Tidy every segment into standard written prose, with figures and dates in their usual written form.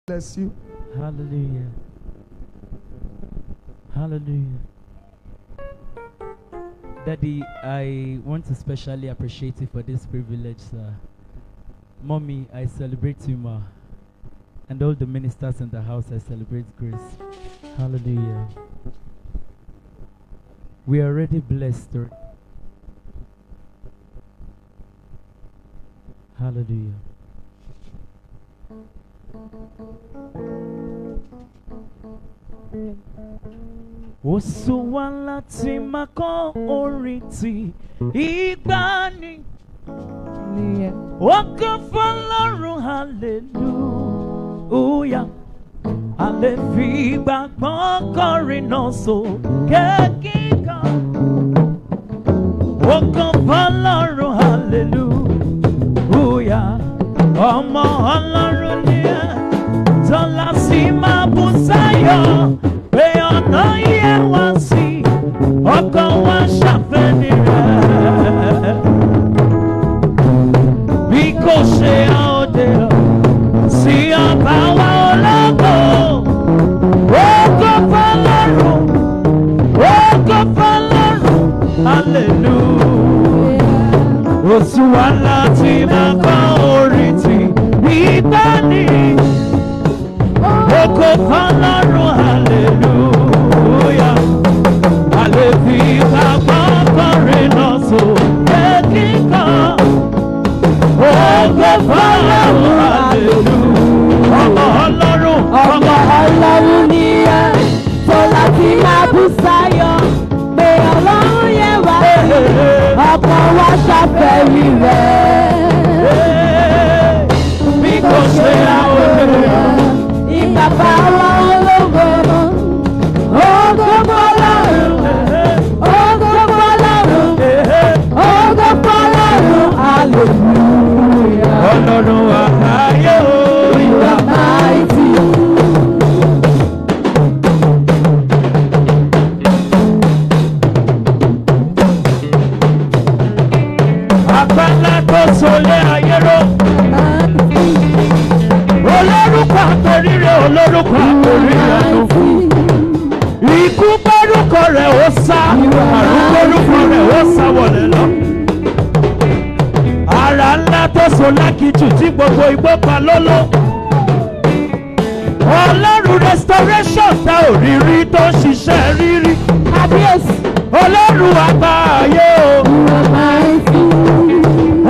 Bless you. Hallelujah. Hallelujah. Daddy, I want to specially appreciate you for this privilege, sir. Mommy, I celebrate you, ma. And all the ministers in the house, I celebrate grace. Hallelujah. We are already blessed. Hallelujah. Osuwala ti mako oriti igbani Waka fọlọ́run hallelujah Alefi gbàgbọ́ kọrin náà sókè kíkan Waka fọlọ́run hallelujah Ọmọ Ọlọ́run ni ẹ́ tọ́lá sí máa bú sáyọ̀ pé ọ̀nà yẹ wá sí ọkọ̀ wá ṣàfẹ́ni rẹ̀ bí kò ṣe òde sí ọba wa ológo ògo fọlọ́run hallelujah oṣù wa láti máa kọ́ orin tí ìgbani ògo fọlọ́run hallelujah àlefi ìgbàgbọ́ kọrin náà sókè kíkan ògo fọlọ́run hallelujah ọmọ Ọlọ́run ni ẹ tó láti máa bú sáyọ̀ pé Ọlọ́run yẹ wá ọkàn wa ṣàfẹ́rí rẹ̀ bí kò ṣe àwọn ènìyàn. Bàbá wa ológo, ògo fọlọ́run, ògo fọlọ́run, ògo fọlọ́run, hallelujah. Ọlọ́run àgbáyé o, you are mighty. Àgbàlá tó solé ayé ró. Olórúkọ àtòrí rẹ̀ olórúkọ àtòrí rẹ̀ ló fún. Ikú gbórúkọ rẹ̀ ó sá, àrùn gbórúkọ rẹ̀ ó sá wọlé lọ. Ara ńlá tó so lákìjù tí gbogbo igbó pa lóló. Ọlọ́run restoration tá ò rí rí tó ń ṣiṣẹ́ rírí. Kábíyèsí. Ọlọ́run àgbáyé o.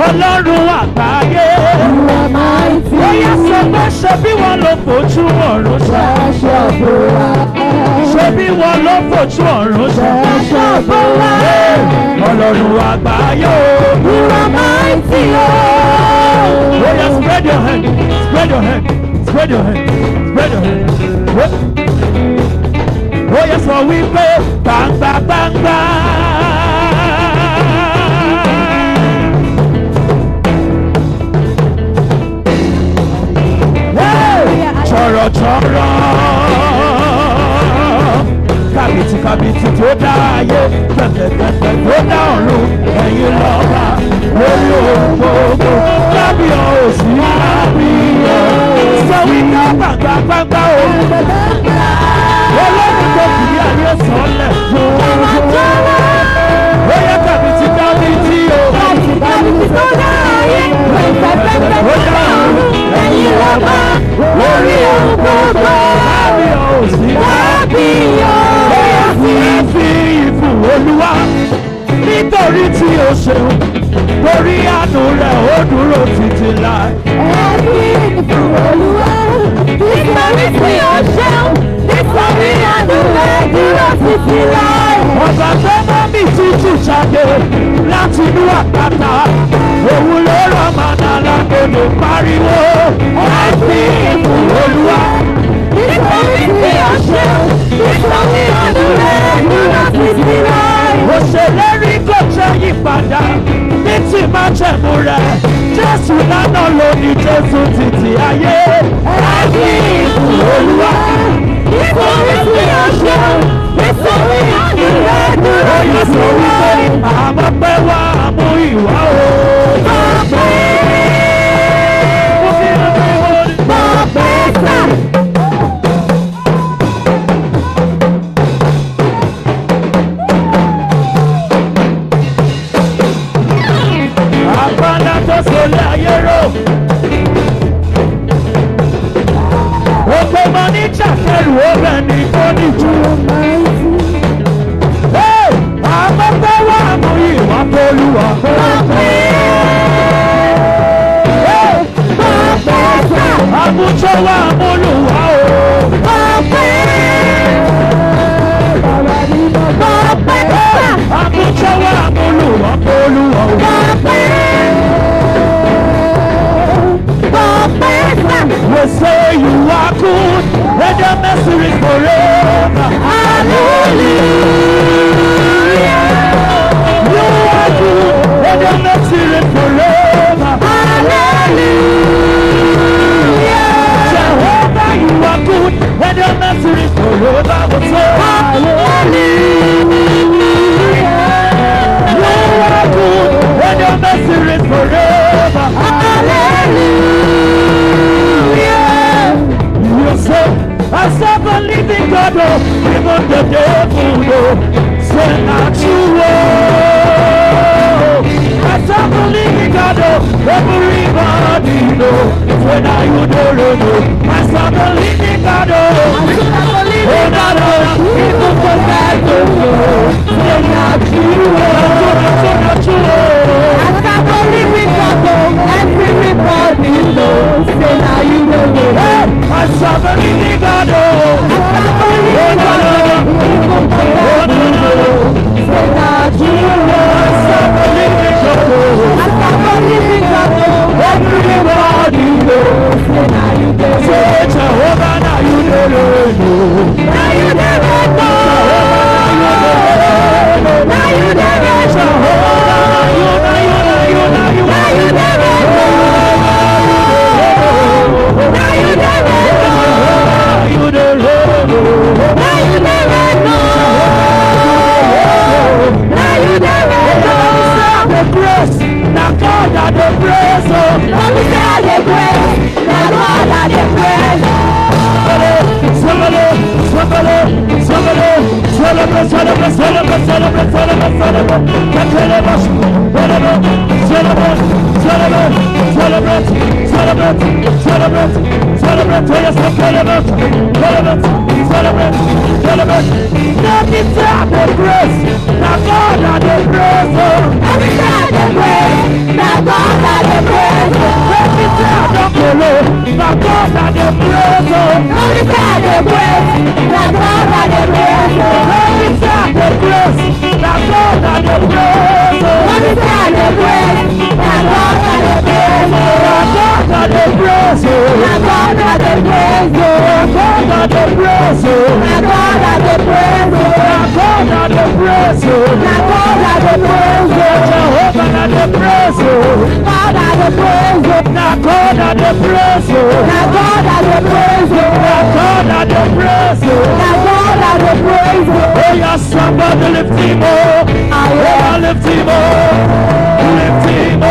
Ọlọ́run àgbáyé. Ó yá sọ pé ṣe bí wọ́n ló fojú ọ̀run ṣe. Ṣe bí wọ́n ló fojú ọ̀run ṣe. Ọlọ́run àgbáyé o. You are mighty o. Ó yá spread your hand, spread your hand, spread your hand, spread your hand. Ó yá sọ wípé gbangba gbangba. Chọ̀rọ̀chọ̀rọ̀ kàbìtì tó dá ayé kẹ̀kẹ̀kẹ̀kẹ̀ tó dá ọ̀run ẹ̀yin lọ́ba lórí ohun gbogbo lábìyàn òsì lábìyàn sọ wípé gbàgbàgbàgbà o olórí tó kì í ayé sọ́lẹ̀ fún bóyá kàbìtì o Kàbìtì tó dá ayé kẹ̀kẹ̀kẹ̀kẹ̀ tó dá ọ̀run ẹ̀yin lọ́ba lórí ohun gbogbo lábìyàn òsì lábìyàn fi ìfún Olúwa nítorí tí o ṣeun torí àánú rẹ̀ ó dúró títí láì. Ẹ̀fí ìfún Olúwa nítorí tí o ṣeun nítorí àánú rẹ̀ dúró títí láì. Ọba tó mọ́ mi tútù jáde láti inú àpáta òun ló rọ̀ mọ́nà lágbèlè pariwo ẹ̀fí ìfún Olúwa. Nítorí tí o ṣeun nítorí àánú rẹ̀ dúró títí láì. Ó ṣèlérí kò jẹ́ yípadà ní tí má jẹ̀mú rẹ̀ Jésù lánàá ló ní Jésù títí ayé Ẹ̀fí ìfún Olúwa nítorí tí o ṣeun nítorí àánú rẹ̀ dúró títí láì. àmọ́ pé wá mú ìwà o. Bàbá sà. Òkè mọ ní Jàkẹ́rù ọbẹ̀ ní Kóníjù. Àmọ́pẹ́ wà mú ìwà Olúwa. Àmújọ wà mú Olúwa o. Àmújọ wà mú Olúwa Olúwa o. We say you are good, and your mercy is forever. Hallelujah. You are good, and your mercy is forever. Hallelujah. Jehovah, you are good, and your mercy is forever. We say hallelujah. You are good, and your mercy is forever. Hallelujah. You say, I serve a living God, even the devil, say not you. I serve a living God, everybody know, say now you don't know. I serve a living God, even the devil, say not you. I serve a living God, everybody knows, say now you don't know. I serve a living God, say not you. I serve a living God, everybody knows, say now you don't know. Say Jehovah, now you don't know. Now you don't know. Now you don't know. Jehovah, now you don't know. Somebody lift him up, lift him up, lift him up.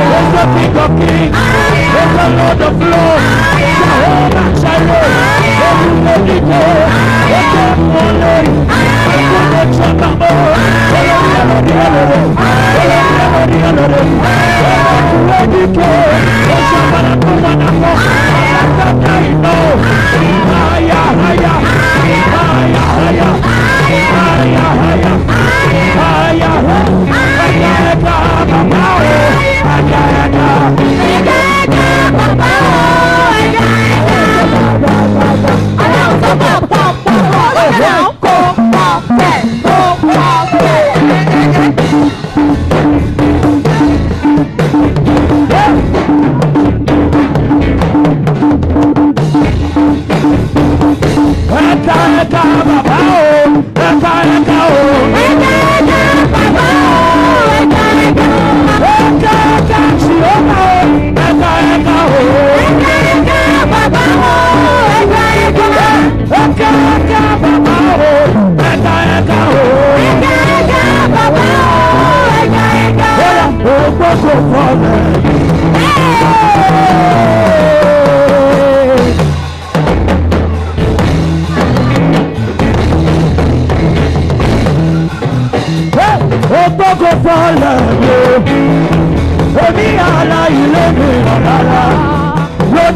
He's the King of Kings, he's the Lord of Lords, Jehovah Jireh, everybody know, he's the one name, he's the Chakamo,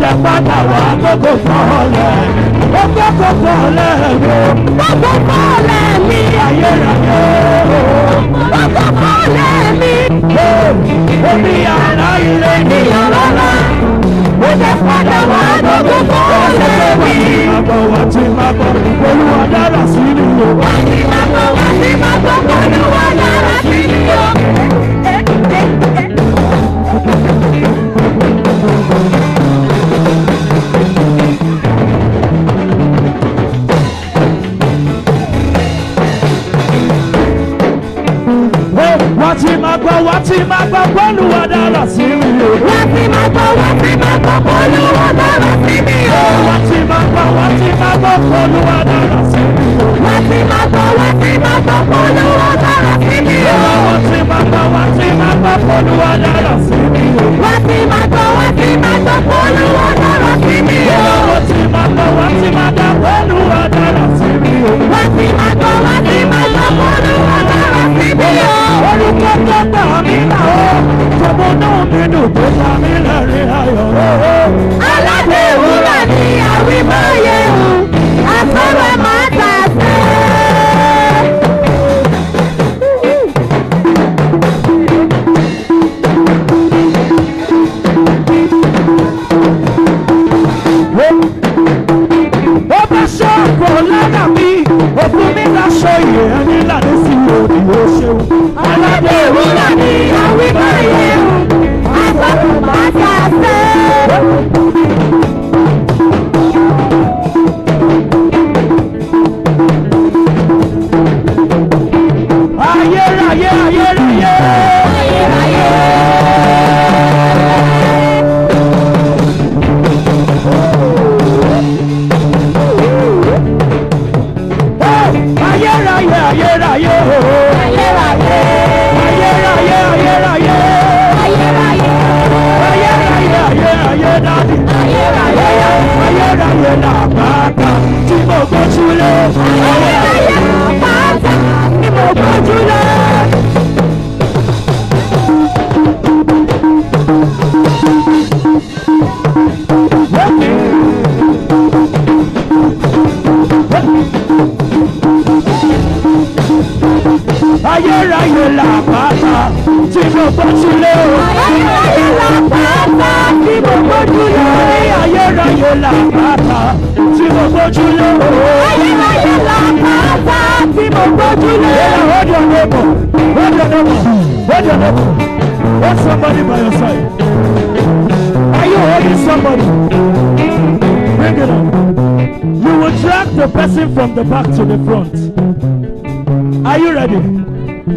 dẹ̀ padà wá gbogbo fọ́ọ̀lẹ̀ ó gbogbo fọ́ọ̀lẹ̀ mi ó gbogbo fọ́ọ̀lẹ̀ mi. ayérayé ó gbogbo fọ́ọ̀lẹ̀ mi. omi àrá ilé ènìyàn lọ́la ó dẹ̀ padà wá gbogbo fọ́ọ̀lẹ̀ mi. wá tí máa bọ̀ Olúwa dára sí mi o. wá tí máa bọ̀ Olúwa dára sí mi o. Wá tí máa gbọ́ Olúwa dára sí mi o. wá tí máa gbọ́ Olúwa dára sí mi o. Wá tí máa gbọ́ Olúwa dára sí mi o. wá tí máa gbọ́ Olúwa dára sí mi o. Wá tí máa gbọ́ Olúwa dára sí mi o. wá tí máa gbọ́ Olúwa dára sí mi o. Wá tí máa gbọ́ Olúwa dára sí mi o. wá tí máa gbọ́ Olúwa dára sí mi o. Orúkọ tó gbà mí là ó, tọmọ náà mi dùn tó gbà mí lẹ́rìn ayọ̀ ó. Aládé ìwúrà ni àwímáyé o, àtọ́rọ̀ máa tà sí. Ó bá ṣọ́ọ̀kọ̀ lára mi, òkun mi láṣọ ìyè ẹni láti sí òdì ó ṣeun. Aládé ìwúrà ni àwímáyé o, àtọ́rọ̀ máa tà sí. Ayérayé, ayérayé. Ayérayé. Ayérayé, ayérayé. Ayérayé. Ayérayé, ayérayé. Ayérayé. Ayérayé, ayérayé dádì. Ayérayé. Ayérayé làbàtà tí mo gbójúlé. Ayérayé àpáta tí mo gbójúlé. Ayérayé làbàtà tí mo gbójúlé. Ayérayé làpáta tí mo gbójúlé. Ayérayé làbàtà tí mo gbójúlé. Ayérayé làpáta tí mo gbójúlé. Hold your neighbor. Hold your neighbor. Hold your neighbor. Hold somebody by your side. Are you holding somebody? Bring it up. You will drag the person from the back to the front. Are you ready?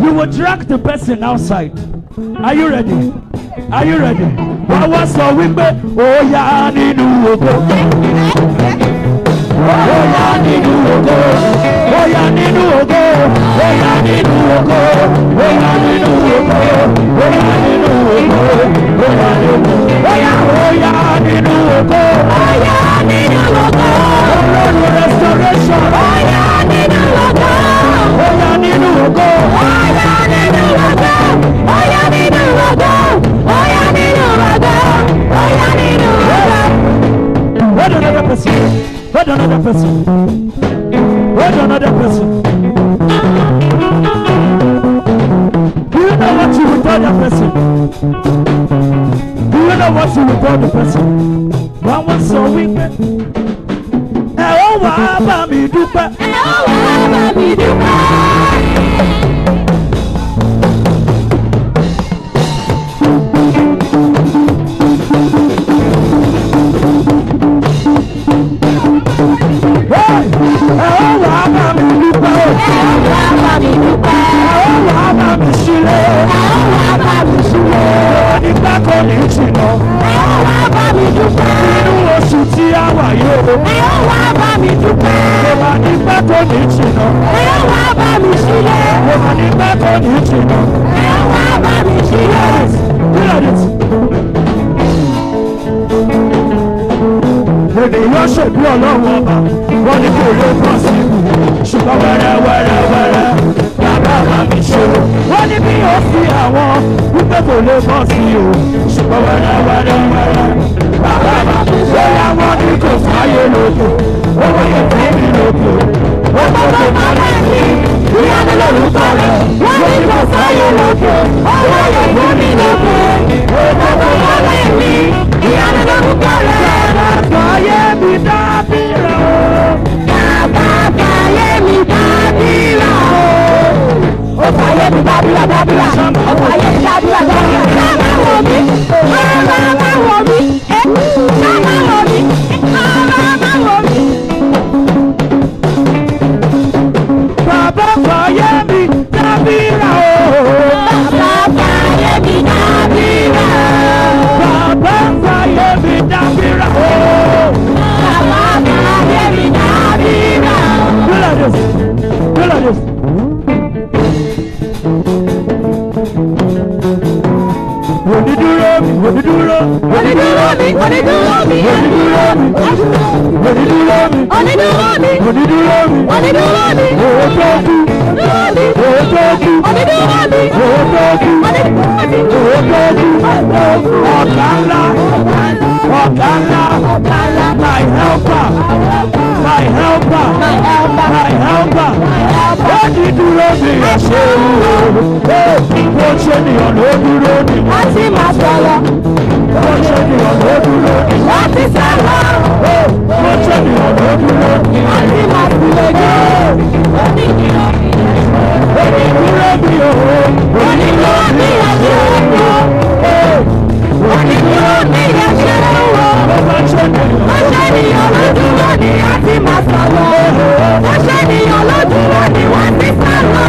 You will drag the person outside. Are you ready? Are you ready? Wàá sọ wípé ó yá nínú ògo. Ó yá nínú ògo. Ó yá nínú ògo. Ó yá nínú ògo. Ó yá nínú ògo. Ó yá nínú ògo. Ó yá nínú ògo. Ó yá nínú ògo. Ó yá nínú ògo. Ọlọ́run restoration. Ó yá nínú ògo. Ó yá nínú ògo. Ó yá nínú ògo. Ó yá nínú ògo. Ó yá nínú ògo. Ó yá nínú ògo. Hold another person. Hold another person. Hold another person. Do you know what you will tell that person? Do you know what you will tell the person? Wọ́n wọ́n sọ wípé ẹ ó wá bá mi dúpẹ́. Ẹ ó wá bá mi dúpẹ́. Ènìyàn ṣèbí ọlọ́run ọba wọ́n ní kò lè bọ́ sí ibù ṣùgbọ́n wẹ́rẹ́wẹ́rẹ́wẹ́rẹ́ bàbá mi ṣe wọ́n ní bí ó fi àwọn wípé kò lè bọ́ sí o ṣùgbọ́n wẹ́rẹ́wẹ́rẹ́wẹ́rẹ́ Bóyá wọ́n ní kò sáyé lókè, ó wáyé fún mi lókè. Ó gbọ́dọ̀ máa lẹ́yìn, ìyanu lórúkọ rẹ̀. Wọ́n ní kò sáyé lókè, ó wáyé fún mi lókè. Ó gbọ́dọ̀ máa lẹ́yìn, ìyanu lórúkọ rẹ̀. Fàyè mi dábìrà o. Bàbá fàyè mi dábìrà o. Ó fàyè mi dábìrà dábìrà. Ó fàyè mi dábìrà dábìrà. Sábà wò mí, sábà wò mí, sábà wò mí, sábà wò mí. Bàbá fàyè mi dábìrà o. Bàbá fàyè mi dábìrà o. Bàbá fàyè mi dábìrà o. Bàbá fàyè mi dábìrà o. Do like this. Do like this. Onídúró mi, onídúró. Onídúró mi, onídúró mi. Onídúró mi, onídúró mi. Onídúró mi, onídúró mi. Onídúró mi. Òótọ́jú. Òótọ́jú. Onídúró mi. Òótọ́jú. Òótọ́jú. Ọ̀gá ńlá. Ọ̀gá ńlá. My helper. My helper. My helper. Onídúró mi ẹ ṣe wúwo. Bó ṣe nìyàn ló dúró ni. Wọ́n ti máa sọ̀rọ̀. Bó ṣe nìyàn ló dúró ni. Wọ́n ti sọ̀rọ̀. Bó ṣe nìyàn ló dúró ni. Wọ́n ti máa sọ̀rọ̀. Onídúró mi o. Onídúró mi ẹ ṣe wúwo. Onídúró mi ẹ ṣe wúwo. Bó ṣe nìyàn ló dúró ni. Wọ́n ti máa sọ̀rọ̀. Bó ṣe nìyàn ló dúró ni. Wọ́n ti sọ̀rọ̀.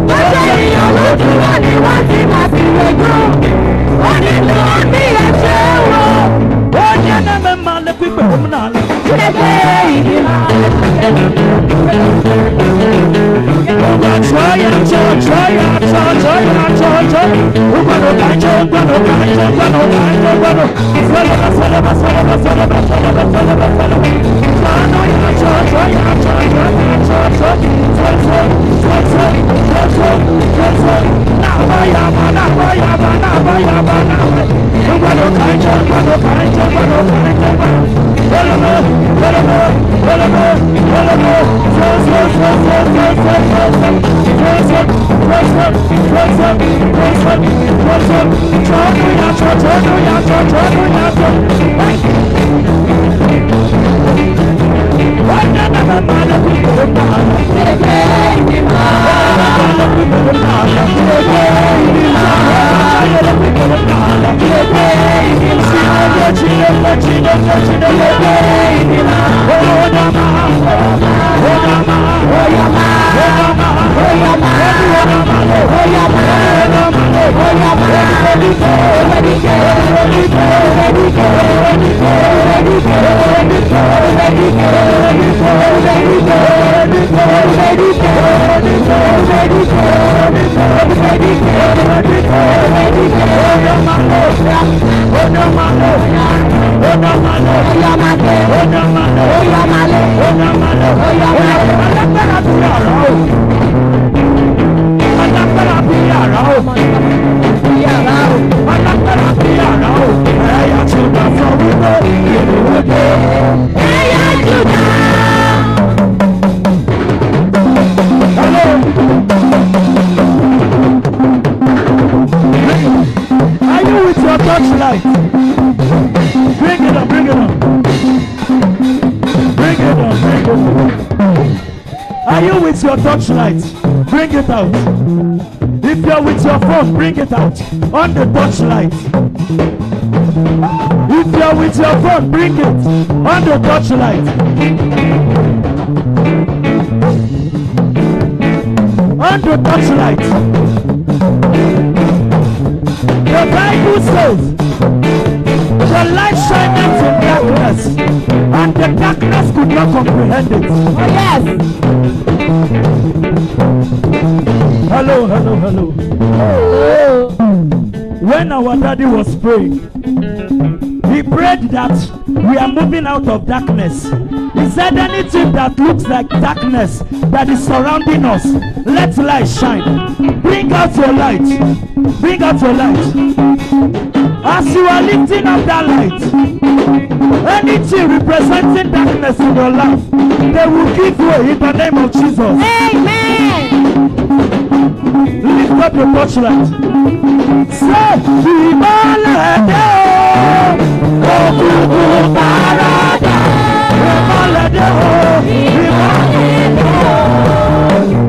Bó ṣe nìyàn ló dúró ni. Wọ́n ti máa sọ̀rọ̀. Onídúró mi ẹ ṣe wúwo. Ó ní ẹnẹ́ mi máa lé pípẹ́ òun náà lọ. Ṣé bẹ́ẹ̀ ìdí máa lé Torchlight. Bring it on, bring it on. Bring it on, bring it on. Are you with your torchlight? Bring it out. If you're with your phone, bring it out. On the torchlight. If you're with your phone, bring it. On the torchlight. On the torchlight. The Bible says, the light shineth in darkness, and the darkness could not comprehend it. Oh yes. Hello, hello, hello. When our daddy was praying, he prayed that We are moving out of darkness. He said anything that looks like darkness that is surrounding us, let light shine. Bring out your light. Bring out your light. As you are lifting up that light, anything representing darkness in your life, they will give way in the name of Jesus. Amen. Lift up your torchlight. Say, Imalede, Okuku Parada. Imalede, Imalede,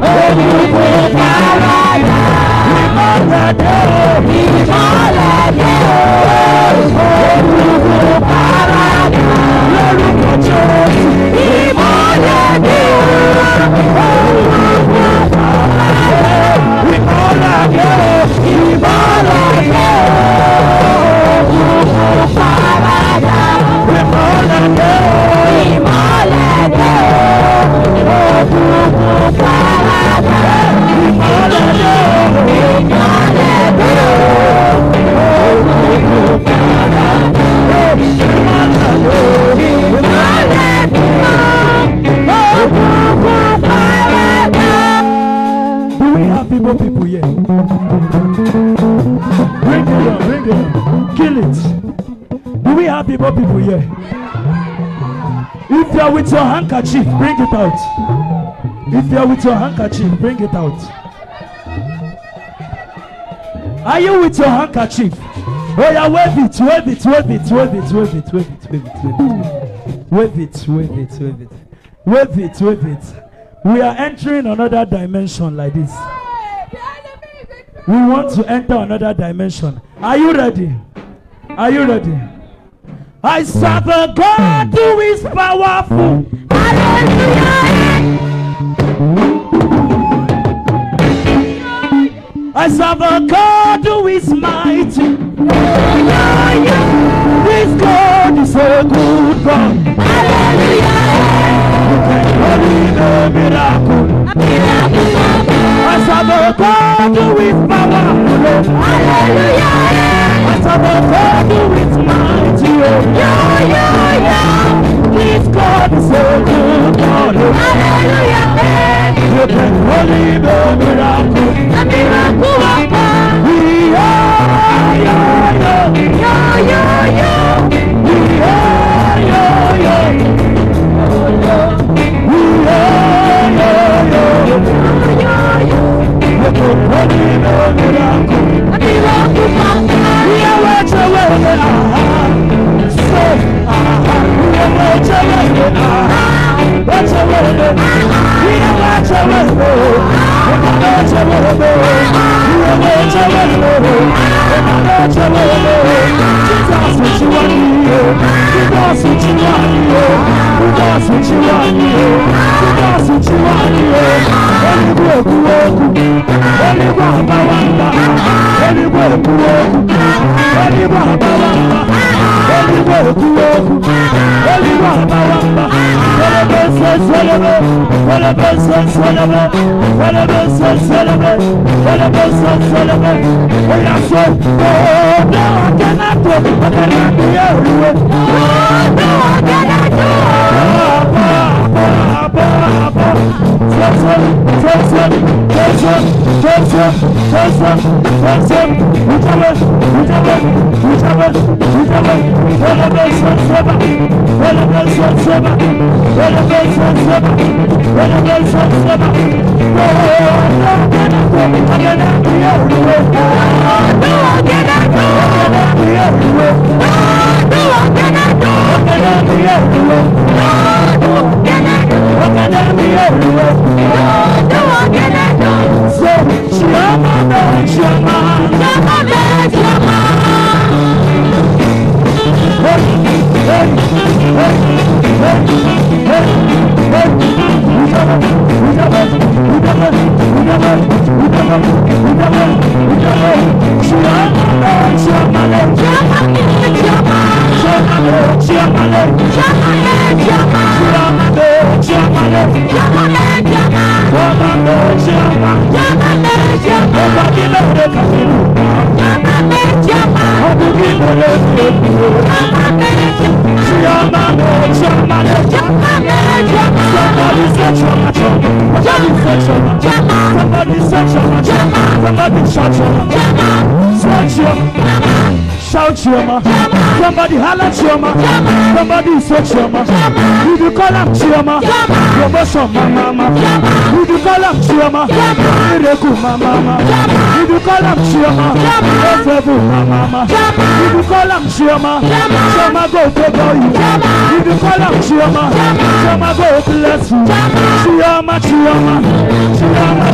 Okuku Parada. Imalede, Imalede, Okuku Parada. Lórúkọ Jésù. Imalede, Okuku Parada. Imalede, Imalede, Okuku Parada. Imalede, Imalede, Okuku Parada. Imalede, Imalede, Okuku Parada. Imalede, Okuku Parada. Do we have people here? Bring it on, bring it on. Kill it. Do we have people here? If you are with your handkerchief, bring it out. If you are with your handkerchief, bring it out. Are you with your handkerchief? Oh yeah, wave it, wave it, wave it, wave it, wave it, wave it, wave it, wave it, wave it, wave it, wave it, wave it. We are entering another dimension like this. We want to enter another dimension. Are you ready? Are you ready? I serve a God who is powerful. Hallelujah. I serve a God who is mighty. This God is a good God. Hallelujah. You can believe a miracle. I serve a God who is powerful. Hallelujah. I serve a God who is mighty. This God is a good God. Hallelujah. You can believe a miracle. A miracle worker. We are, Shout Chioma. Somebody holla Chioma. Somebody say Chioma. You do call him Chioma. Promotion mama. You do call him Chioma. Miracle mama. You do call him Chioma. Favor mama. You do call him Chioma. Chioma go favor you. You do call him Chioma. Chioma go bless you. Chioma. Chioma. Chioma.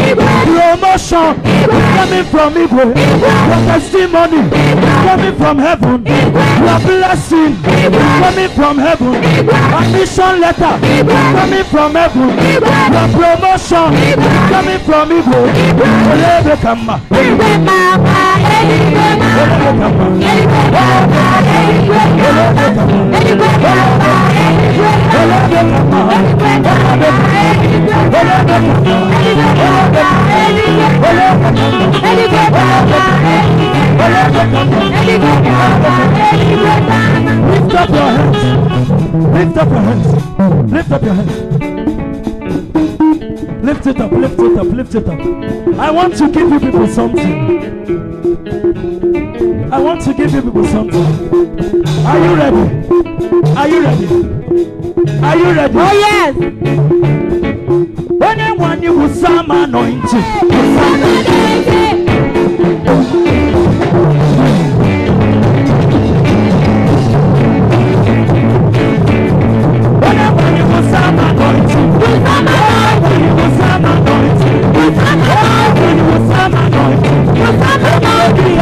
Promotion coming from Igwe. Your testimony coming from heaven. Your blessing coming from heaven. Admission letter coming from heaven. Your promotion coming from Igwe. Lift up your hands. Lift up your hands. Lift up your hands. Lift it up, lift it up, lift it up. I want to give you people something. I want to give you people something. Are you ready? Are you ready? Are you ready? Oh yes. Anyone you will some anointing.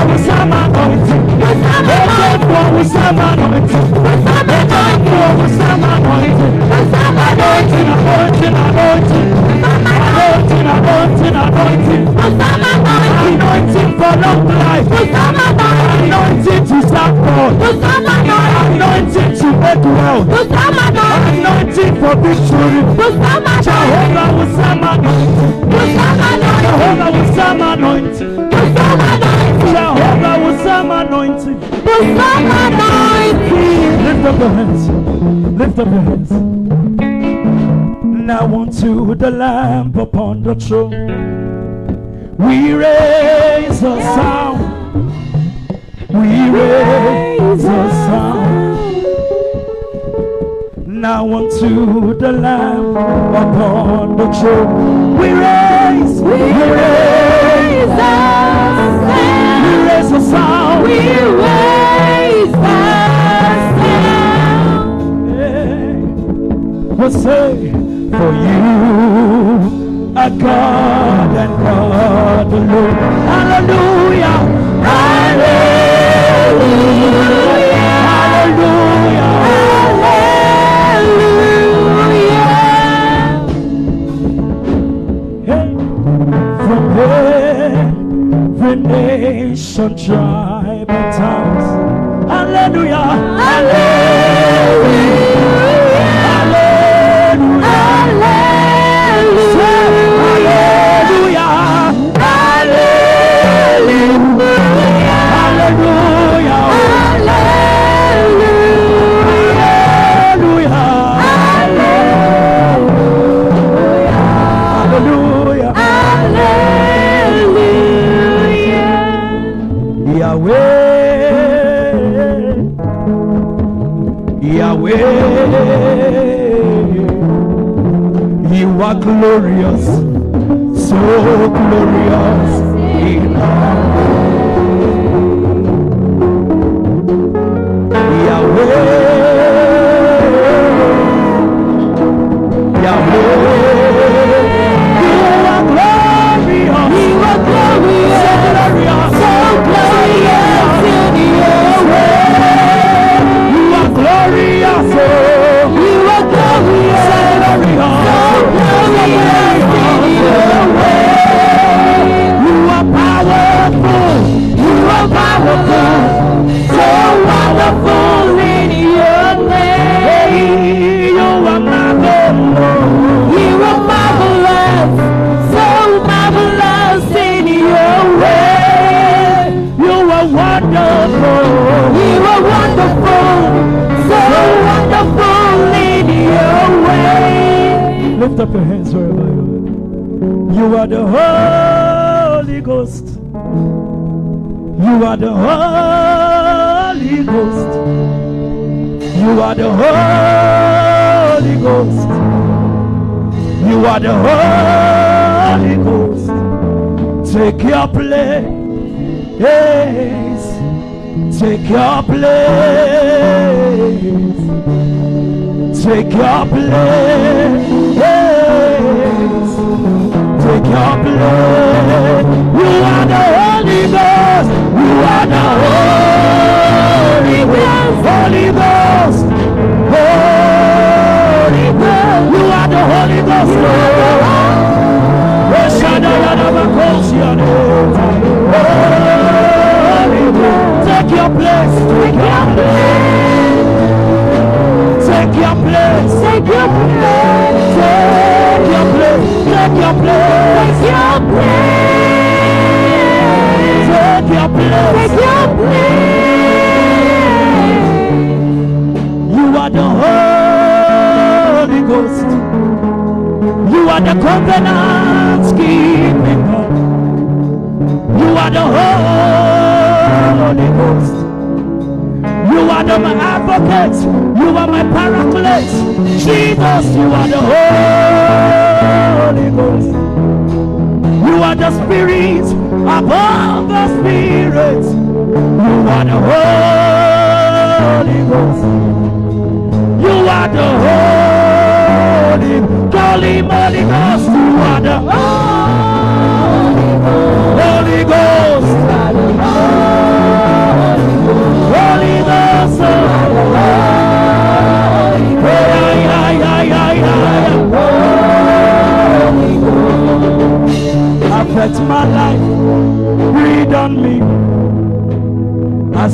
with some anointing. Take one with some anointing. Take one with some anointing. Anointing, anointing, anointing. Anointing, anointing, anointing. Anointing for long life. Anointing to serve God. Anointing to make wealth. Anointing for victory. Jehovah with some anointing. Jehovah with some anointing. Jehovah with some anointing. Lift up your hands. Lift up your hands. Now unto the Lamb upon the throne, we raise a sound. We raise a sound. Now unto the Lamb upon the throne, we raise a sound. We raise a sound. We raise a sound. We'll say, for you are God and God alone. Hallelujah. Hallelujah. Hallelujah. Hallelujah. Hey. From every nation, tribe, and tongues. Hallelujah. Hallelujah. Yahweh, you are glorious, so glorious in all. Yahweh, Yahweh, you are glorious, so glorious, so glorious in your way. You are glorious, you are glorious, so glorious in your way. You are powerful, so wonderful in your name. You are marvelous, so marvelous in your way. You are wonderful, so wonderful in your way. Lift up your hands wherever you are. You are the Holy Ghost. You are the Holy Ghost. You are the Holy Ghost. You are the Holy Ghost. Take your place. Take your place. Take your place. Take your place. You are the Holy Ghost. You are the Holy Ghost. Holy Ghost. Holy Ghost. You are the Holy Ghost. Take your place. Take your place. Take your place. Take your place. Take your place. Take your place. Take your place. Take your place. You are the Holy Ghost. You are the covenant keeping God. You are the Holy Ghost. You are the my advocate. You are my paraclete. Jesus, you are the Holy Ghost. You are the Spirit above the Spirit. You are the Holy Ghost. You are the Holy Holy Ghost. You are the Holy Ghost.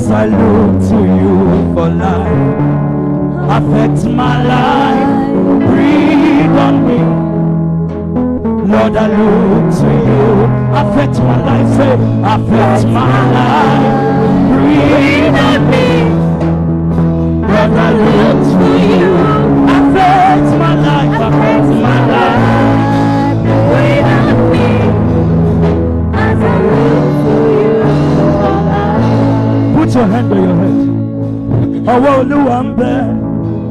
As I look to you for life, affect my life, breathe on me. Lord, I look to you, affect my life, say, affect my life, breathe on me. Lord, I look to you, affect my life, affect my life, breathe on me. As I look to you. Put your hand on your head. Ọwọ́ Olúwa ń bẹ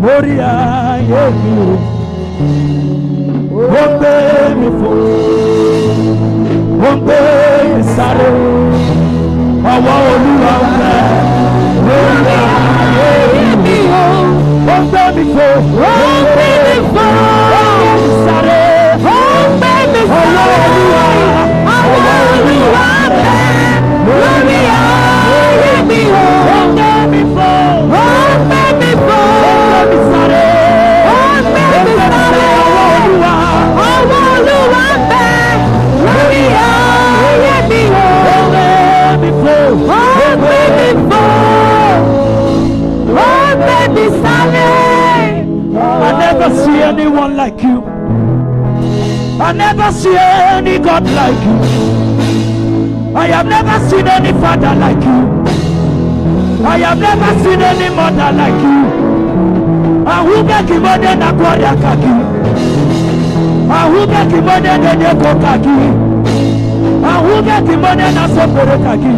lórí ayé mi o. Ó ń gbé mi fò, ó ń gbé mi sáré. Ọwọ́ Olúwa ń bẹ lórí ayé mi o. Ó ń gbé mi fò, ó ń gbé mi fò, ó ń gbé mi sáré. Ó ń gbé mi sáré. Ọwọ́ Olúwa ń bẹ lórí ayé mi o. Ó ń gbé mi fò, ó ń gbé mi fò, ó ń gbé mi sáré. Ó ń gbé mi sáré. Ọwọ́ Olúwa ń bẹ lórí ayé mi o. Ó ń gbé mi fò, ó ń gbé mi fò, ó ń gbé mi sáré. I never see anyone like you. I never see any God like you. I have never seen any father like you. I have never seen any mother like you. Ahuga kimode na kwada kaki. Ahuga kimode na nyeko kaki. Ahuga kimode na sopore kaki.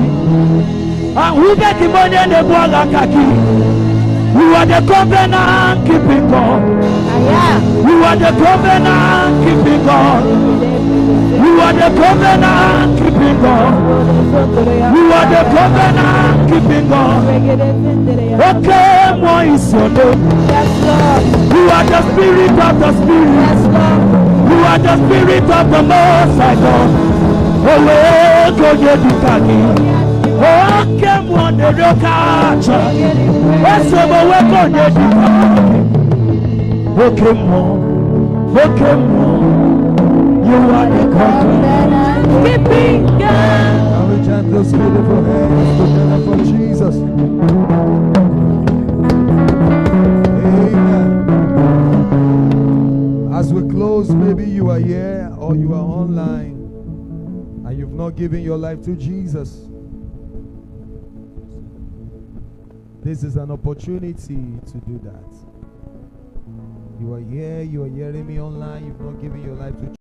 Ahuga kimode na bwaga kaki. You are the covenant keeping God. You are the covenant keeping God. You are the covenant keeping God. You are the covenant keeping God. Okay, more is your name. You are the spirit of the spirit. You are the spirit of the Most High God. Oh, go get the kaki. Okay, more the rokacha. What's the way go get the kaki? Okay, more. Okay, more. You are the covenant keeping God. Now we chant those beautiful hands together for Jesus. Amen. As we close, maybe you are here or you are online and you've not given your life to Jesus. This is an opportunity to do that. You are here, you are hearing me online, you've not given your life to Jesus.